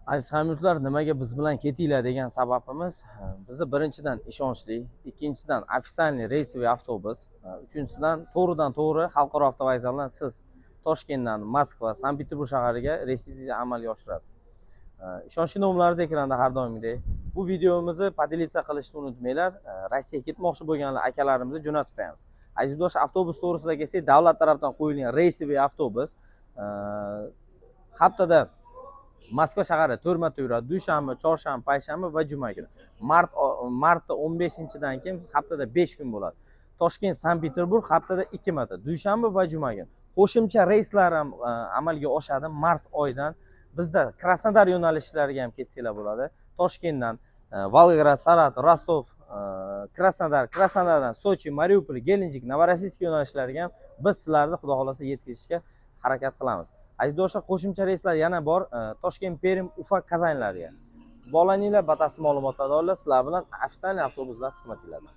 Aziz hamyurtlar, nimaga biz bilan ketinglar degan sababimiz bizda birinchidan ishonchli, ikkinchidan ofitsialniy reysiviy avtobus, uchinchisidan to'g'ridan to'g'ri xalqaro avtovokzaldan siz Toshkentdan Moskva, Sankt-Peterburg shahariga reysingizni amalga oshirasiz. Ishonchli nomlaringiz ekranda har doimgidek. Bu videomizni podelitsa qilishni unutmanglar. Rossiyaga ketmoqchi bo'lganlar akalarimizni jo'natib qo'yamiz. Aziz do'stlar, avtobus to'g'risida kelsak, davlat tomonidan qo'yilgan reysiviy avtobus haftada Moskva shahari 4 marta yuradi. Dushanba, chorshanba, payshanba va juma kuni. Martda 15-dan keyin haftada 5 kun bo'ladi. Toshkent, Sankt-Peterburg haftada 2 marta, dushanba va juma kuni. Qo'shimcha reyslar ham amalga oshadi mart oyidan. Bizda Krasnodar yo'nalishlariga ham ketsanglar bo'ladi. Toshkentdan Volgograd, Saratov, Rostov, Krasnodardan Sochi, Mariupol, Gelenjik, Novorossiysk yo'nalishlariga ham biz sizlarni xudo xolasa yetkazishga harakat qilamiz. Aziz do'stlar, qo'shimcha reyslar yana bor. Toshkent, Perm, Ufa, Kazanlarga. Bog'laninglar, batafsil ma'lumotlarni olinglar. Sizlar bilan ofitsial avtobuslar xizmatinglarda.